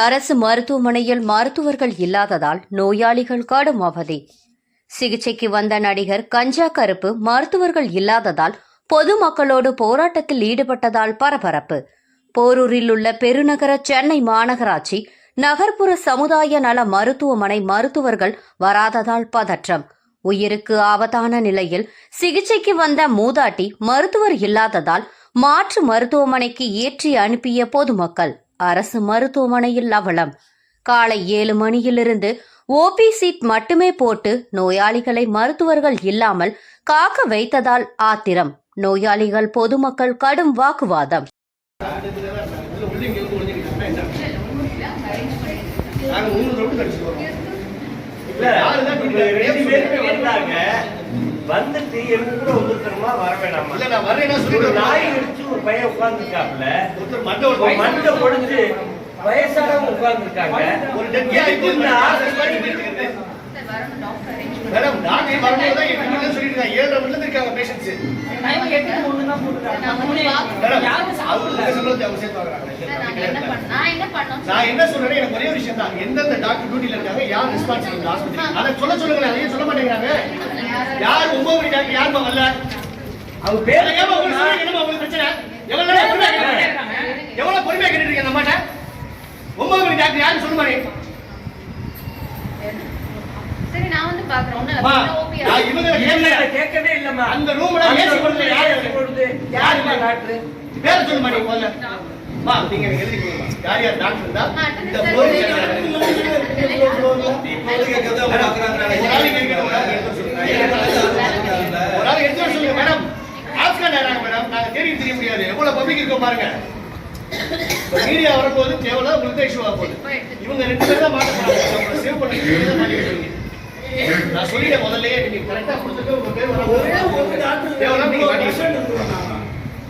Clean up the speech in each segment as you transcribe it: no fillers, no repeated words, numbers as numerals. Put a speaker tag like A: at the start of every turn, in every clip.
A: அரசு மருத்துவமனையில் மருத்துவர்கள் இல்லாததால் நோயாளிகள் கடும் அவதி. சிகிச்சைக்கு வந்த நடிகர் கஞ்சா கருப்பு மருத்துவர்கள் இல்லாததால் பொதுமக்களோடு போராட்டத்தில் ஈடுபட்டதால் பரபரப்பு. போரூரில் உள்ள பெருநகர சென்னை மாநகராட்சி நகர்ப்புற சமுதாய நல மருத்துவமனை மருத்துவர்கள் வராததால் பதற்றம். உயிருக்கு ஆபத்தான நிலையில் சிகிச்சைக்கு வந்த மூதாட்டி மருத்துவர் இல்லாததால் மாற்று மருத்துவமனைக்கு ஏற்றி அனுப்பிய பொதுமக்கள். அரசு மருத்துவமனையில் அவலம். காலை 7 மணியிலிருந்து ஓபி சீட் மட்டுமே போட்டு நோயாளிகளை மருத்துவர்கள் இல்லாமல் காக்க வைத்ததால் ஆத்திரம். நோயாளிகள் பொதுமக்கள் கடும் வாக்குவாதம்.
B: வந்துட்டு எனக்கு கூட ஒருத்தருமா வர வேணாமா? இல்ல நான் வரேன்னா சொல்லிட்டு நாய் அடிச்சு ஒரு பையன் உட்கார்ந்துருக்காப்ல, ஒருத்தர் மண்டை உடைஞ்சு வயசானவங்க உட்கார்ந்துருக்காங்க. ஒரு டெட் கேஸ் மேடம் டாக்டர் வரணும் தான் 8 மணில சொல்லிட்டு 7:30 மணில இருக்காங்க பேஷண்ட்ஸ். டைம் 8:01 தான் போட்டுருக்காங்க. யாரும் சாப்பிடல சொல்றது அவங்க சேர்த்து வராங்க. நான் என்ன சொல்றேன், எனக்கு ஒரே ஒரு விஷயம் தான், எந்தெந்த டாக்டர் டியூட்டில இருக்காங்க, யார் ரெஸ்பான்சிபிள் ஹாஸ்பிடல், அத சொல்லுங்க. அதையும் சொல்ல மாட்டேங்கிறாங்க. யார் 9 மணி டாக்டர் யாருமா வரல? அவங்க பேர் ஏமா உங்களுக்கு சொல்றீங்க? என்னமா உங்களுக்கு பிரச்சனை? எவ்வளவு பொறுமையா கேட்டுட்டு இருக்கீங்க நம்மட்ட? 9 மணி டாக்டர் யாரு சொல்லுமா?
C: சரி நான் வந்து பாக்குறேன். ஒண்ணு ஓபி
B: இவங்க கேட்கவே இல்லம்மா. அந்த ரூம்ல ஏசி போடுறது யாரு போடுது? யாருமா டாக்டர்? பேர் சொல்லுமா நீ முதல்ல. மா நீங்க எழுதி கொடுங்க. யார் யார் டாக்டர் தான் இந்த போர்டு கேக்குறத பாக்குறாங்க. ஒரு ஆள் எடுத்து சொல்லுங்க மேடம். Option ஆறாங்க madam. நாங்க தெரிய முடியாது. எவ்வளவு பப்ளிக் இருக்கோம் பாருங்க. மீடியா வரப்போது கேவலா உங்களுக்கு இஷ்யூ ஆக போகுது. இவங்க 2 பேர் தான் மாட்ட போறாங்க. சேவ் பண்ணிட்டு மாட்டிக்கிட்டீங்க. நான் சொல்லிட்டேன் முதல்லயே, நீங்க கரெக்டா கொடுத்துட்டு உங்க பேர் வர ஒரு டாக்டர் கேவலா நீங்க மாட்டிக்கிட்டீங்க.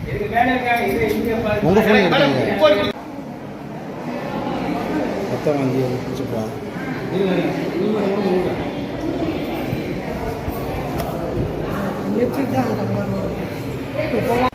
B: இதுக்கு மேல இருக்கா இது இங்க பாருங்க. உங்க போன் மேடம் மொத்தம் வந்து பிடிச்சுப்பா. நீங்க எப்படி தான் போலாம்.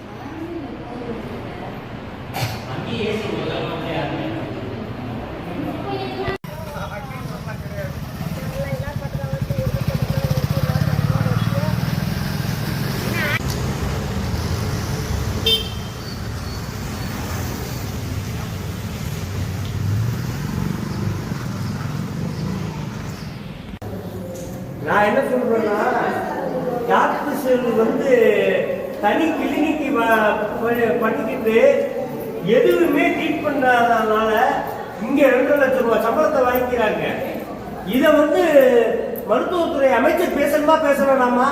B: நான் என்ன சொல்றேன்னா, டாக்டர்ஸ் வந்து தனி கிளினிக்கு பண்ணிக்கிட்டு எதுவுமே ட்ரீட் பண்ணாதனால இங்க 2 லட்சம் ரூபாய் சம்பளத்தை வாங்கிக்கிறாங்க. இதை வந்து மருத்துவத்துறை அமைச்சர் பேச வேணாமா?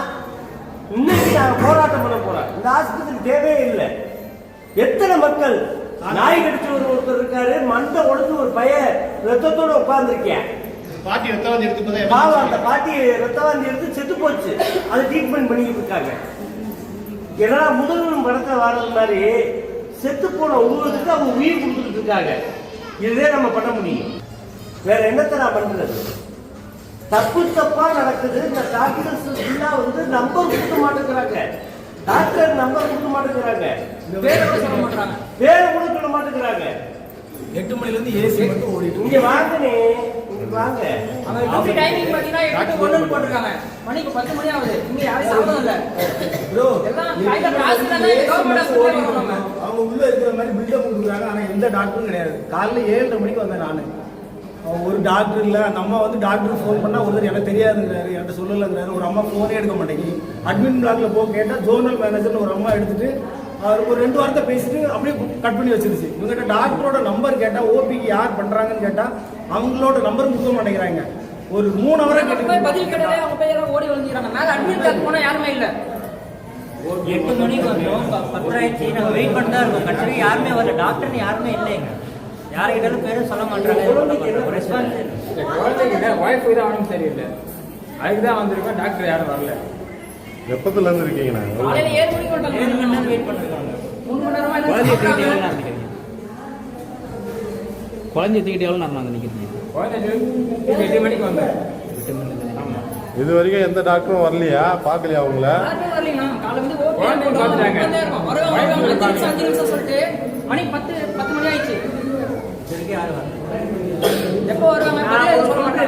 B: இன்னைக்கு நான் போராட்டம் பண்ண போறேன். இந்த ஆஸ்பத்திரி தேவையே இல்லை. எத்தனை மக்கள், நாய் கடிச்சு ஒருத்தர் இருக்காரு, மண்டை உடஞ்சு ஒரு பையன் ரத்தத்தோட உட்கார்ந்துருக்கேன். பாட்டி ரத்தவாந்தி எடுத்து பாவம், அந்த பாட்டி ரத்தவாந்தி எடுத்து செத்து போச்சு. அதை ட்ரீட்மெண்ட் பண்ணிக்கிட்டு இருக்காங்க. ஏன்னா முதல்வன் படத்தை வர்றது மாதிரி செத்து போன உருவத்துக்கு அவங்க உயிர் கொடுத்துட்டு இருக்காங்க. இதே நம்ம பண்ண முடியும். வேற என்னத்தை நான் பண்றது? தப்பா நடக்குது. இந்த டாக்டர்ஸ் வந்து நம்பர் கொடுக்க மாட்டேங்கிறாங்க. டாக்டர் நம்பர் கொடுக்க மாட்டேங்கிறாங்க. வேற கூட சொல்ல மாட்டேங்கிறாங்க.
D: 8 மணில இருந்து ஏசி மட்டும் ஓடிட்டு
B: இங்க வாங்கனே வாங்க.
E: அவங்க டியூட்டி டைமிங் பாத்தீங்கன்னா 8:01 போட்டுருக்காங்க. மணி 10 மணி ஆகுது. இங்க யாரும் சாப்பிடவே இல்ல. ப்ரோ எல்லாம் கையில காசு இல்ல. கவர்மெண்ட் ஹாஸ்பிடல் வரணும்.
D: அவங்க உள்ள இருக்கிற மாதிரி பில்டப் கொடுக்குறாங்க. ஆனா எந்த டாக்டரும் கிடையாது. காலையில 7:30 மணிக்கு வந்தேன் நானு. ஒரு டாக்டர் இல்ல. நம்ம வந்து டாக்டர் ஃபோன் பண்ணா ஒருத்தர் எனக்கு தெரியாதுங்கிறாரு, என்கிட்ட சொல்லலைங்கிறாரு. ஒரு அம்மா ஃபோனே எடுக்க மாட்டேங்குது. அட்மின் பிளாக்ல போக கேட்டா ஜோனல் மேனேஜர்னு ஒரு அம்மா எடுத்துட்டு ஒரு 2 வார்த்தை பேசிட்டு அப்படியே கட் பண்ணி வச்சிருச்சு. இவங்ககிட்ட டாக்டரோட நம்பர் கேட்டா, ஓபிக்கு யார் பண்றாங்கன்னு கேட்டா அவங்களோட நம்பர் கொடுக்க மாட்டேங்கிறாங்க. ஒரு 3 ஹவரா கேட்டு
E: பதில் கேட்டாலே அவங்க பேரெல்லாம் ஓடி வந்துறாங்க. மேல அட்மிட் பிளாக் போனா யாருமே இல்ல.
F: 8 மணிக்கு வந்தோம், 10 ஆயிடுச்சு. நாங்கள் வெயிட் பண்ணி தான் இருக்கோம். கட்சி யாருமே வரல. டாக்டர்னு யாருமே இல்லைங்க. யாருக்கிட்டாலும் பேரும் சொல்ல மாட்டாங்க. ரெஸ்பான்ஸ்
G: குழந்தைகிட்ட ஒய்ஃபை தான் அவனும் சரியில்லை. அதுக்கு தான் வந்திருக்கோம். டாக்டர் யாரும் வரல.
H: எப்பத்துல இருந்து இருக்கீங்க?
E: காலையில 7 மணிக்கு வந்தாங்க.
F: 7 மணி நேரம் வெயிட் பண்ணிருக்காங்க.
E: 3 மணி நேரமா
G: குழந்தை தூக்கிட்டு எவ்வளோ நேரம் வந்து நிற்கிறீங்க? குழந்தை 8 மணிக்கு வந்தேன்.
H: இது வரைக்கும் எந்த டாக்டரும் வரலையா? பார்க்கலையா அவங்கள?
E: மணி 10 மணி ஆயிடுச்சு.
F: யாரும் வரல.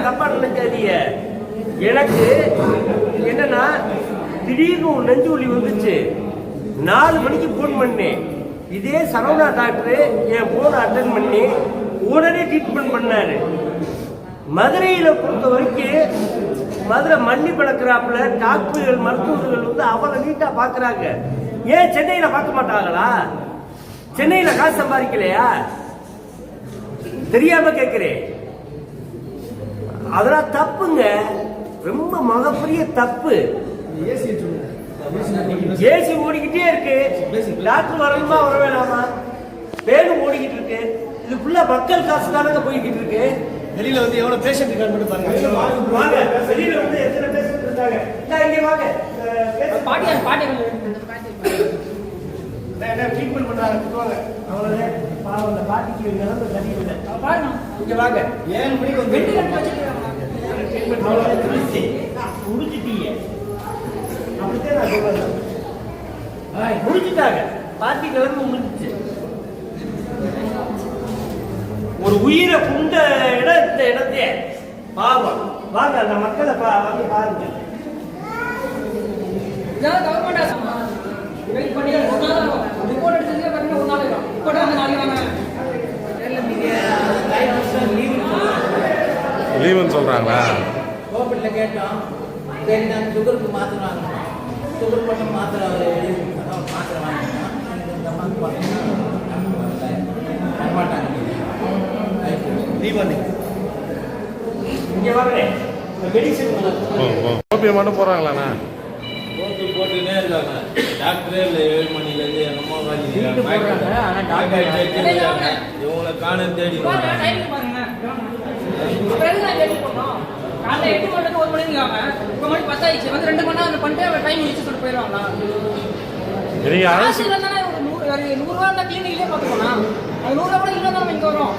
B: தப்பா நினைக்காதீங்க. எனக்கு என்னன்னா திடீர்னு ஒரு நெஞ்சு வலி வந்துச்சு. 4 மணிக்கு ஃபோன் பண்ணேன். இதே சரவணா டாக்டர் என் ஃபோனை அட்டன் பண்ணி உடனே ட்ரீட்மெண்ட் பண்ணாரு. மதுரையில் பொறுத்த வரைக்கும் மதுரை மல்லி பழக்கிறாப்புல டாக்டர்கள் மருத்துவர்கள் வந்து அவ்வளோ நீட்டாக பார்க்குறாங்க. ஏன் சென்னையில் பார்க்க மாட்டாங்களா? சென்னையில் காசு சம்பாதிக்கலையா? தெரியாம கேட்கிறேன். அதெல்லாம் தப்புங்க, ரொம்ப மகப்பெரிய தப்பு. ஏசி ஓடிக்கிட்டே இருக்கு, டாக்டர் வரணுமா வர வேணாமா? வேணும் ஓடிக்கிட்டு இருக்கு. இது ஃபுல்லா மக்கள் காசு தானங்க போய்கிட்டு இருக்கு.
D: வெளியில வந்து எவ்வளவு பேஷண்ட் இருக்கான்னு மட்டும் பாருங்க.
B: வாங்க, வெளியில வந்து எத்தனை பேஷண்ட் இருக்காங்க. இங்க வாங்க,
E: பாட்டி
B: ட்ரீட்மெண்ட் பண்றாங்க. அவ்வளவு பாவம், அந்த பாட்டிக்கு நிலைமை சரியில்லை.
E: பாருங்க
B: இங்க வாங்க.
D: 7 மணிக்கு வந்து
E: வெண்டிலேட்டர் வச்சிருக்காங்க.
B: முடிச்சிட்டீங்க, அப்படித்தான் நான் சொல்றேன். முடிச்சுட்டாங்க, பாட்டி நிலைமை முடிஞ்சிச்சு. ஒரு உயிரை புண்ட இடம் இந்த இடத்தையே பாவம். வாங்க, அந்த மக்களை வந்து பாருங்க.
E: இதான் கவர்மெண்ட் ஆசமா வெயிட் பண்ணி ஒரு நாள் ஆகும். ரிப்போர்ட் எடுத்ததுக்கு பாத்தீங்கன்னா ஒரு நாள் ஆகும். ரிப்போர்ட் வந்து நாளைக்கு வாங்க.
H: லீவுன்னு சொல்றாங்களா?
F: கோவிட்ல கேட்டோம், சரி நான் சுகருக்கு மாத்திரை வாங்கணும், சுகர் மட்டும் மாத்திரை அவர் எழுதி கொடுத்தோம், மாத்திரை வாங்கினோம். இந்த அம்மாவுக்கு பார்த்தீங்கன்னா மாட்டாங்க.
B: இங்க வாங்க, மெடிசன்
H: ஓபிஎம் மட்டும் போறாங்களாண்ணா?
I: போட்டுனே இருக்காங்க. டாக்டரே இல்லை 7 மணிலேருந்து எங்கள் அம்மா
F: போடுறாங்க, ஆனா டாக்டர்
I: இவங்களை காண தேடி வராங்க.
E: டைமிங் பாருங்க. அப்புறம் நான் வெயிட் பண்ணோம். காலைல 8 மணிக்கு 1 மணிக்கு ஆகாம இப்போ மணி 10 ஆயிடுச்சு. வந்து 2 மணி நேரம் பண்ணிட்டு டைம் முடிச்சு சொல்லிட்டு போயிடுவாங்களா?
H: நீங்க
E: காசு இல்லைன்னா ஒரு 100 ரூபா இருந்தால் கிளினிக்லேயே பார்த்துக்கோண்ணா. அது 100 ரூபா கூட இல்லை நம்ம இங்கே வரோம்.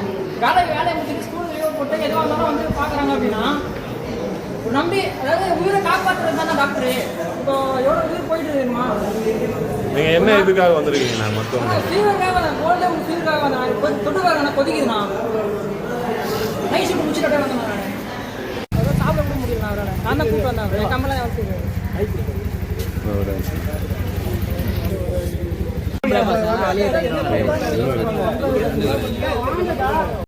E: வேலையை முடிச்சுட்டு ஸ்கூல் லீவ் போட்டு எதுவாக இருந்தாலும் வந்து பார்க்குறாங்க அப்படின்னா ஒரு நம்பி, அதாவது உயிரை காப்பாற்றுறது தானே டாக்டரு. இப்போ எவ்வளோ உயிர் போயிட்டு இருக்குமா?
H: நீங்க என்ன இதுக்காக வந்திருக்கீங்க? நான் மட்டும்
E: ஃபீவருக்காக கோல்டே ஒரு ஃபீவருக்காக தொட்டுக்காக கொதிக்குதுண்ணா. நைட் ஷிஃப்ட் முடிச்சுட்டு வந்தேன் நான். அதாவது சாப்பிட கூட முடியல அவரால். நான் தான் கூப்பிட்டு வந்தேன். கம்பெல்லாம் வச்சு